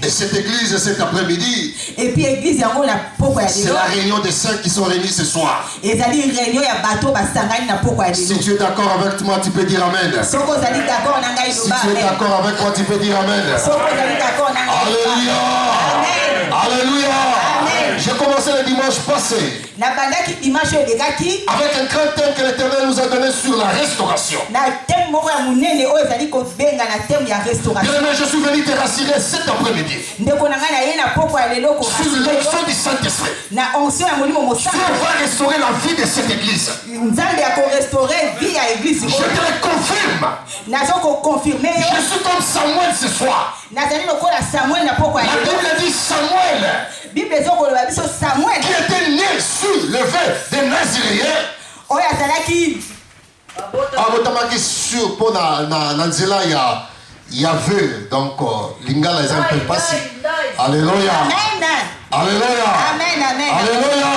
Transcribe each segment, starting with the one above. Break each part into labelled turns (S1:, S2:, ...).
S1: Et cette église cet après-midi, c'est la réunion des saints qui sont réunis ce soir. Si tu es d'accord avec moi, tu peux dire Amen. Si tu es d'accord avec moi, tu peux dire Amen. Alléluia. Alléluia. J'ai commencé le dimanche passé avec un grand thème que l'Éternel nous a donné sur la restauration. Bien aimé, je suis venu te rassurer cet après-midi sur l'onction du Saint-Esprit. Dieu va restaurer la vie de cette église. Je te le confirme. Je suis comme Samuel ce soir. La Bible dit Samuel qui était né sur le vin des Naziréens. Abotamaki sur pour na nzela il y avait donc lingala les un peu passé. Alléluia. Alléluia. Alléluia.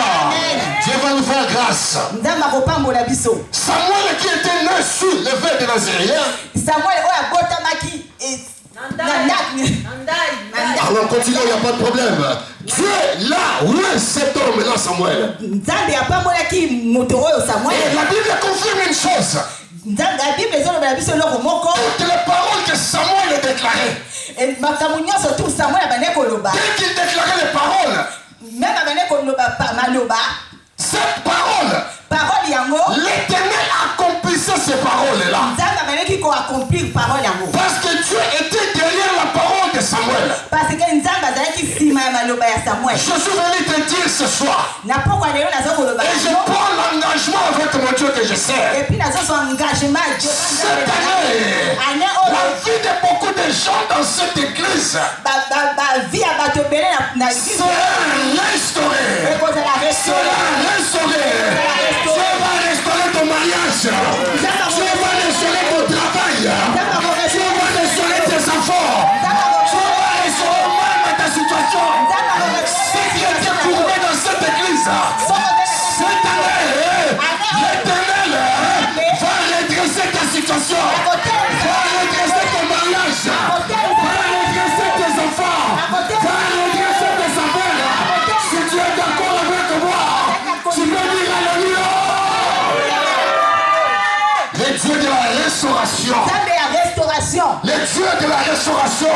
S1: Dieu va nous faire grâce. Samuel qui était né sur le vin des Naziréens. Alors continue, il n'y a pas de problème. Dieu là, où est cet homme là, Samuel? Et la Bible confirme une chose. Toutes les paroles que Samuel a déclarées, dès qu'il déclarait les paroles, cette parole, l'Éternel accomplissait ces paroles-là. Parce que Dieu était derrière la parole de Samuel. Je suis venu te dire ce soir, et je prends l'engagement avec mon Dieu que je sers. Cette année, la vie de beaucoup de gens dans cette église sera restaurée. Dieu va restaurer ton mariage. Dieu va restaurer ton travail. Dieu va restaurer tes enfants. Dieu va restaurer même ta situation. Si tu étais courbé dans cette église, cette année, l'Éternel va redresser ta situation. Va redresser ton mariage. Va redresser tes enfants. Va redresser tes affaires. Si tu es d'accord avec moi, tu peux dire Alléluia. Les dieux de la restauration. Les dieux de la restauration.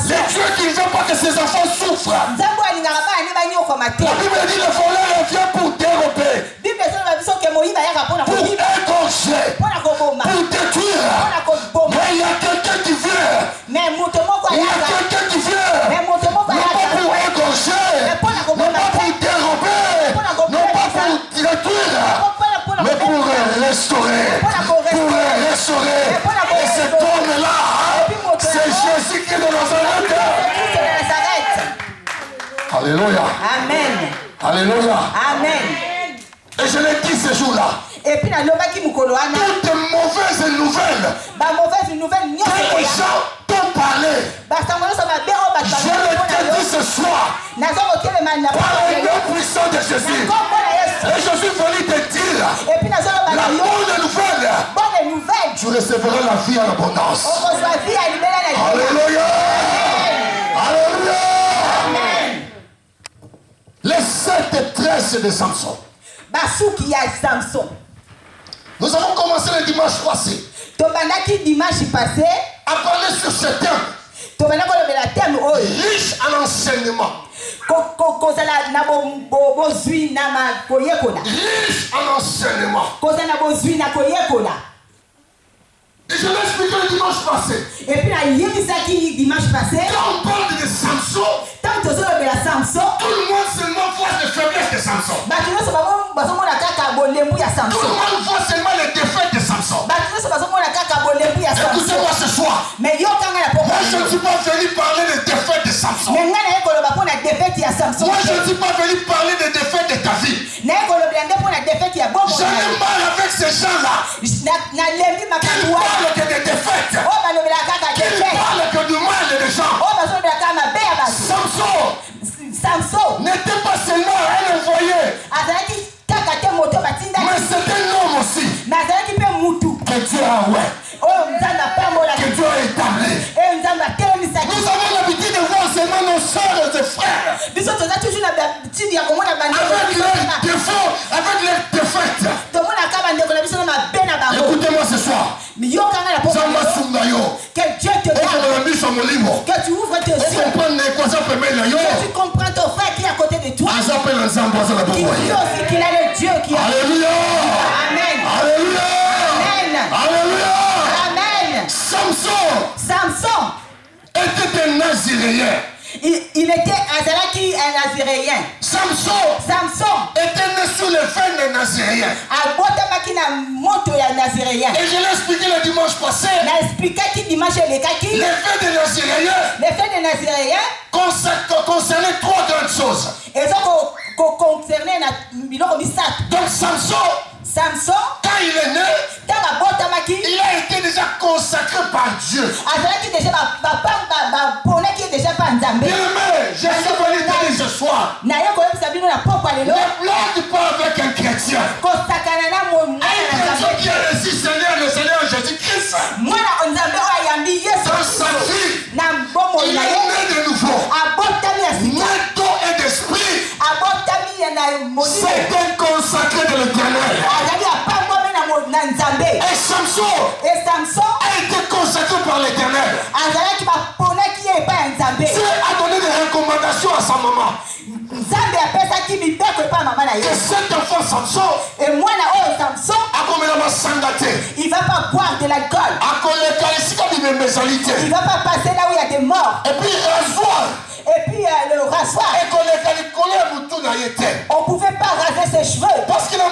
S1: Les dieux qui ne veulent pas que ses enfants souffrent. La Bible dit le voleur vient pour dérober, pour égorger, pour détruire. Mais il y a quelqu'un qui vient. Il y a quelqu'un qui vient. Non pas pour égorger, non pas pour dérober, non pas pour détruire, mais pour restaurer. Pour restaurer. Et cet homme-là, c'est Jésus qui est dans Nazareth. Alléluia. Amen. Alléluia. Amen. Et je l'ai dit ce jour-là. Et puis, toutes mauvaises nouvelles que les gens t'ont parlé, je le dis ce soir par le nom puissant de Jésus. Et je suis venu te dire la bonne nouvelle. Tu recevras la vie en abondance. Alléluia. Alléluia. Les 7 tresses de Samson. Nous avons commencé le dimanche passé à parler sur ce thème. Riche en enseignement. Riche en enseignement. Et je l'ai expliqué le dimanche passé. Quand on parle de Samson, tout le monde seulement voit les faiblesses de Samson. Tout le monde voit seulement les défaites de Samson. Écoutez-moi ce soir. Moi je ne suis pas venu parler des défaites de Samson. Moi je ne suis pas venu parler des défaites de ta vie. J'en ai mal avec ces gens-là qui parlent que des défaites, qui parlent que du mal des gens. Samson n'était pas seulement un envoyé, mais c'est un homme aussi que Dieu a que Dieu a établi. Nous avons l'habitude avec leurs défauts, avec leurs défaites. Écoutez-moi ce soir.
S2: Que Dieu te garde. Que tu ouvres tes yeux. Que tu comprends ton frère qui est à côté de toi. Qui dit aussi qu'il a le Dieu qui est.
S1: Alléluia.
S2: Amen.
S1: Alléluia.
S2: Amen.
S1: Alléluia.
S2: Amen. Samson
S1: était un Naziréen.
S2: Il était un Naziréen.
S1: Samson était né sous le feu des Naziréens. Et je l'ai expliqué le dimanche passé. Le feu des Naziréens concernait trois grandes choses. Donc Samson, quand il est né, il a été déjà consacré par Dieu. Bien-aimé, je suis venu te dire ce soir. Ne blague pas avec un chrétien. Un chrétien qui a reçu le Seigneur Jésus-Christ. Dans sa vie, il est né de nouveau. Né d'eau et d'esprit. C'est un consacré de l'Éternel. Et Samson a été consacré par l'Éternel. Dieu a donné des recommandations à sa maman. Que cet enfant Samson
S2: il va pas boire de l'alcool. Il va pas passer là où il y a des morts.
S1: Et puis
S2: le rasoir. On pouvait pas raser ses cheveux. Parce que dans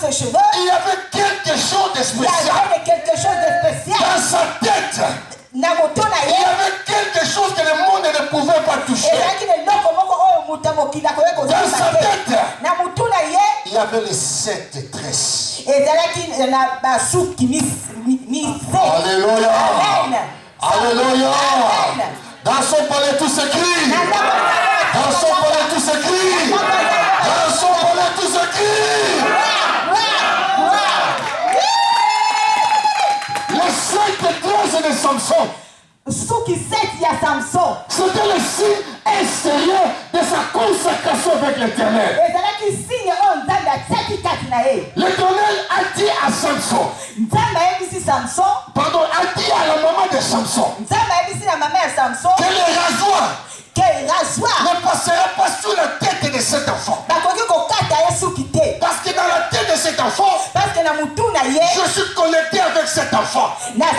S2: ses cheveux,
S1: il y avait quelque chose de spécial. Dans sa tête, il y avait quelque chose que le monde ne pouvait pas toucher. Dans sa tête, il y avait les 7 tresses. Alléluia. Alléluia. Dans son palais tout s'écrit. Dans son palais tout s'écrit. Dans son palais tout s'écrit. Les 7 tresses de Samson. C'était le signe extérieur de sa consacration avec l'Éternel. L'Éternel a dit à Samson, pardon, a dit à la maman de Samson, que le rasoir ne passera pas sous la tête de cet enfant. Parce que dans la tête de cet enfant, je suis connecté avec cet enfant. Dans la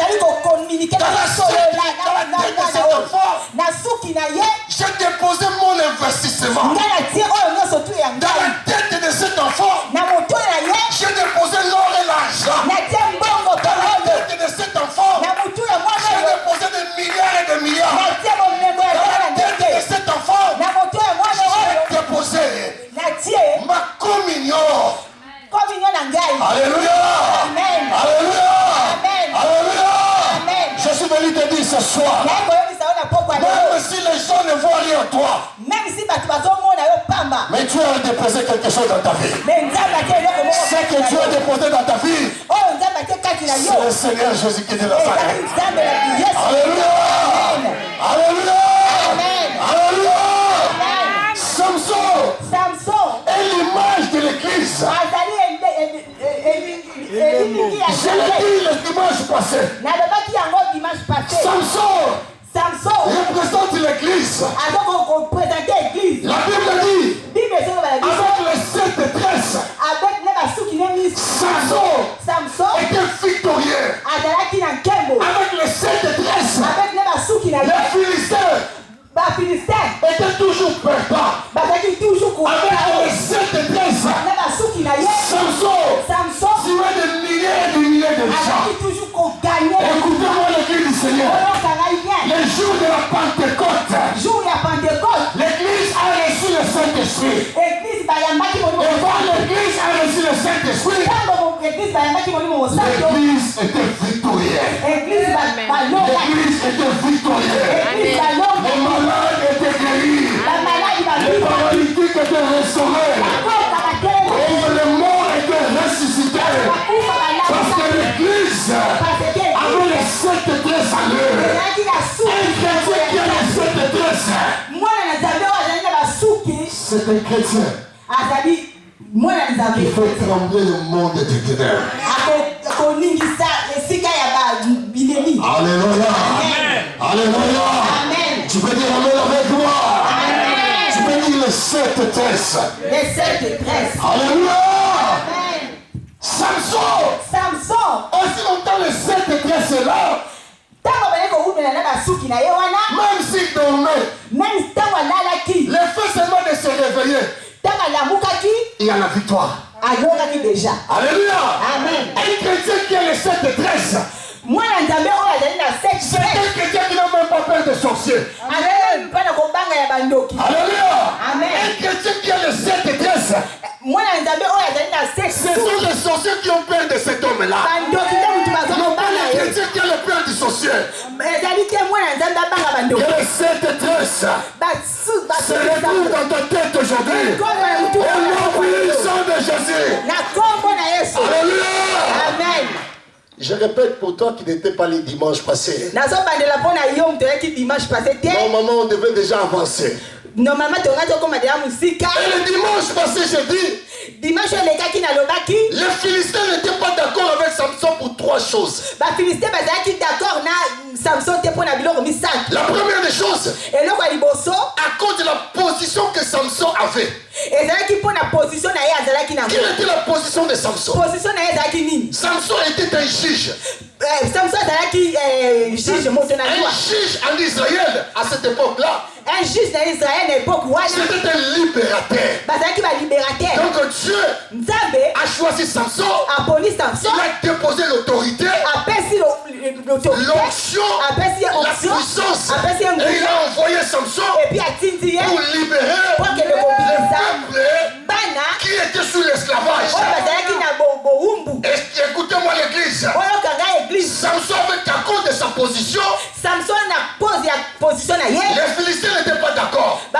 S1: tête de cet enfant, j'ai déposé mon investissement. Dans la tête de cet enfant, j'ai déposé l'or et l'argent. Dans la tête de cet enfant, j'ai déposé des milliards et des milliards. Dans la tête de cet enfant, j'ai déposé ma communion. Alléluia. Alléluia. Alléluia. Je suis venu te dire ce soir, même si les gens ne voient rien en toi, mais Dieu a déposé quelque chose dans ta vie. Ce que Dieu a déposé dans ta vie, c'est le Seigneur Jésus qui est de Nazareth. Alléluia. Alléluia. Alléluia. Samson est l'image de l'église. Je l'ai dit le dimanche passé. Samson représente l'église. La Bible dit, avec les 7 tresses, Samson était victorieux. Avec les 7 tresses, les Philistins étaient toujours perdants. Avec les 7 tresses, Samson tuait des milliers et des milliers de gens. Écoutez-moi l'église du Seigneur. Le jour de la Pentecôte, l'église a reçu le Saint-Esprit. Et quand l'église a reçu le Saint-Esprit, l'église était victorieuse. L'église était victorieuse. Les malades étaient guéris. Les paralytiques étaient restaurés. Et les morts étaient ressuscités. Parce que l'église avait les 7 tresses à l'heure. Un chrétien qui a les 7 tresses
S2: C'est un chrétien qui fait trembler le monde des ténèbres. Alléluia. Alléluia. Tu peux dire amen avec moi. Amen. Tu peux dire les 7 tresses.
S3: Les 7 tresses.
S2: Alléluia. Amen. Samson. Aussi longtemps les 7 tresses là. Même s'il dormait. Le fait seulement de se réveiller. Il y a la victoire.
S3: Déjà.
S2: Alléluia.
S3: Amen.
S2: Un chrétien qui a les 7 tresses. C'est un chrétien qui n'a même pas peur des sorciers. Alléluia.
S3: Amen.
S2: Un chrétien qui a les 7 tresses. Ce sont les sorciers qui ont peur de cet homme-là. Non pas les chrétiens qui ont le peur du sorcier. Que les 7 tresses se retrouvent dans ta tête aujourd'hui. Au nom puissant de Jésus. Alléluia.
S3: Amen.
S2: Je répète pour toi qui n'étais pas les dimanches passés. Normalement, on devait déjà avancer. Et le dimanche passé, j'ai dit, les Philistins n'étaient pas d'accord avec Samson pour 3 choses. La première des choses, à cause de la position que Samson avait. Quelle était la position de Samson? Samson était un juge. Un juge en Israël à cette époque-là.
S3: Un juge dans Israël à l'époque,
S2: c'était un libérateur. Donc Dieu a choisi Samson. Il a déposé l'autorité, l'onction, la puissance. Et il a envoyé Samson pour libérer le peuple qui était sous l'esclavage. Écoutez-moi l'église. Samson, avec à cause de sa position, les Philistins n'étaient pas d'accord. Oh,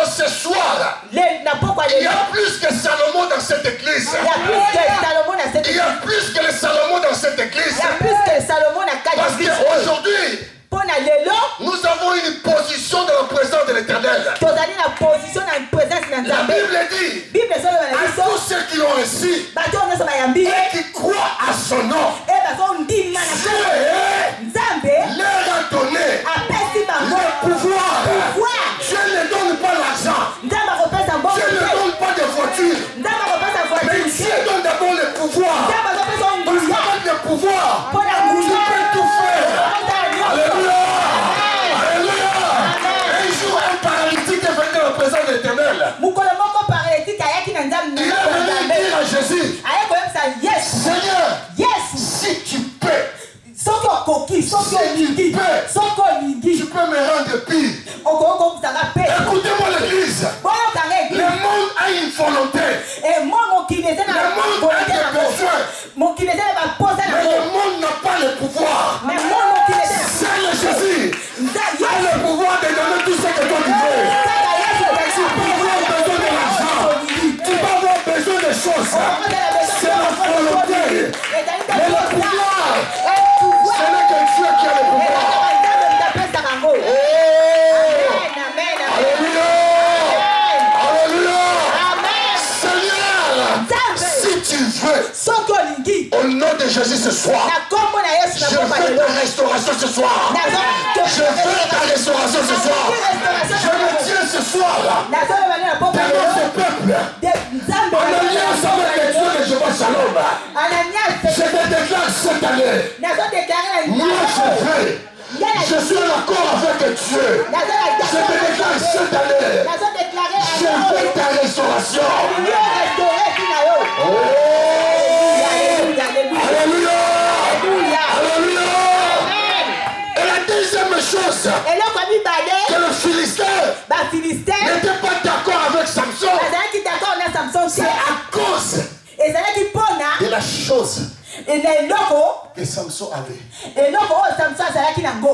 S2: ce soir, il y a plus que Salomon dans cette église. Il y a plus que le Salomon dans cette église. Parce qu'aujourd'hui, nous avons une position dans la présence de l'Éternel. La Bible dit à tous ceux qui l'ont reçu et qui croient à son nom, Dieu leur a donné le pouvoir. Dieu ne donne pas l'argent. Dieu ne donne pas de voiture. Mais Dieu donne d'abord le pouvoir. Parce qu'avec le pouvoir, tu peux tout faire. Alléluia. Alléluia. Un jour, un paralytique est venu dans la présence de l'Éternel. Il est venu dire à Jésus, Seigneur, si tu peux, tu peux me rendre pire. Écoutez-moi l'église. Le monde a une volonté. Le monde a des besoins. Mais le monde n'a pas le pouvoir. Seul Jésus a le pouvoir de donner tout ce que toi tu veux. Tu peux avoir besoin de l'argent. Tu peux avoir besoin de choses. C'est la volonté. Mais le pouvoir, ce n'est que Dieu qui a le pouvoir. Alléluia. Alléluia. Seigneur, si tu veux, au nom de Jésus ce soir, je veux ta restauration ce soir. Je veux ta restauration ce soir. Je me tiens ce soir devant ce peuple en alliance avec les dieux de Jéhovah Shalom. Je te déclare cette année, moi je veux. Je suis en accord avec Dieu. Je te déclare cette année, je veux ta restauration. Oh. Alléluia. Alléluia. Et la deuxième chose, que le Philistin n'était pas d'accord avec Samson, c'est à cause de la chose que Samson avait.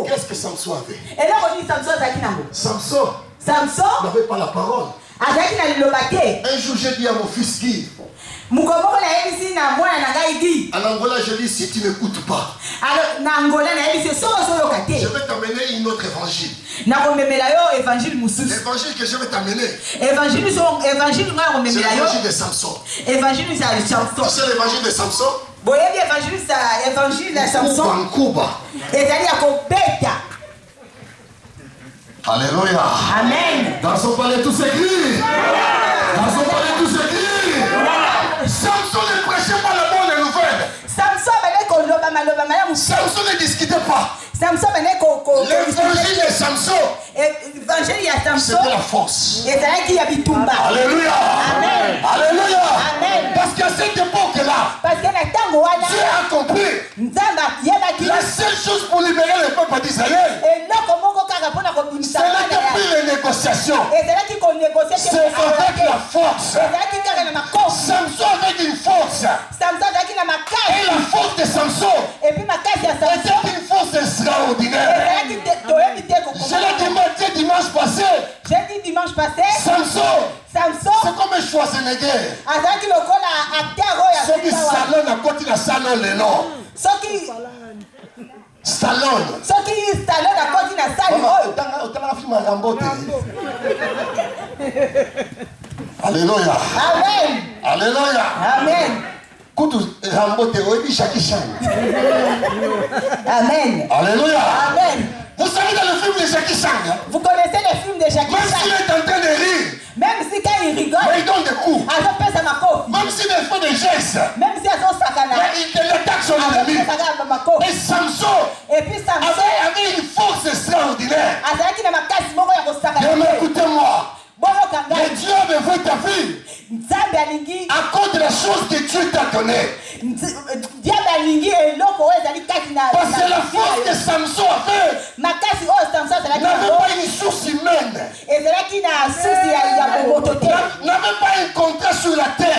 S2: Qu'est-ce que Samson avait? Samson n'avait pas la parole. Un jour j'ai dit à mon fils Guy, En Angola, je dis, si tu n'écoutes pas, je vais t'amener une autre évangile. L'évangile que je vais t'amener, c'est l'évangile de Samson. C'est l'évangile de Samson. Alléluia.
S3: Amen.
S2: Dans son palais tout s'écrit. Dans son palais tout s'écrit. Samson ne prêchait pas la bonne nouvelle. Samson ne discutait pas. L'évangile de Samson, c'était la force. Alléluia. Alléluia. Parce qu'à cette époque-là, Dieu a compris la seule chose pour libérer le peuple d'Israël, ce n'était plus les négociations, c'est avec la force. Samson avec une force. Et la force de Samson était une force extraordinaire. Je l'ai dit dimanche passé. Samson, c'est comme un Schwarzenegger. Ceux qui salonnent à côté de la salon le nom. Stallone. Alléluia.
S3: Amen.
S2: Alléluia.
S3: Amen. Amen.
S2: Alléluia.
S3: Amen.
S2: Vous savez dans le film de Jackie Chan,
S3: Vous connaissez le film de Jackie
S2: même
S3: Chan?
S2: s'il est en train de rire,
S3: Même si quand il rigole,
S2: mais il donne des coups. Même s'il fait des gestes,
S3: même si elles sont sacanades,
S2: il attaque son ennemi. Et Samson avait une force extraordinaire. Mais écoutez-moi, le Dieu veut ta vie à cause de la chose que Dieu t'a donnée. Parce que la force que Samson avait n'avait pas une source humaine, n'avait pas un contrat sur la terre.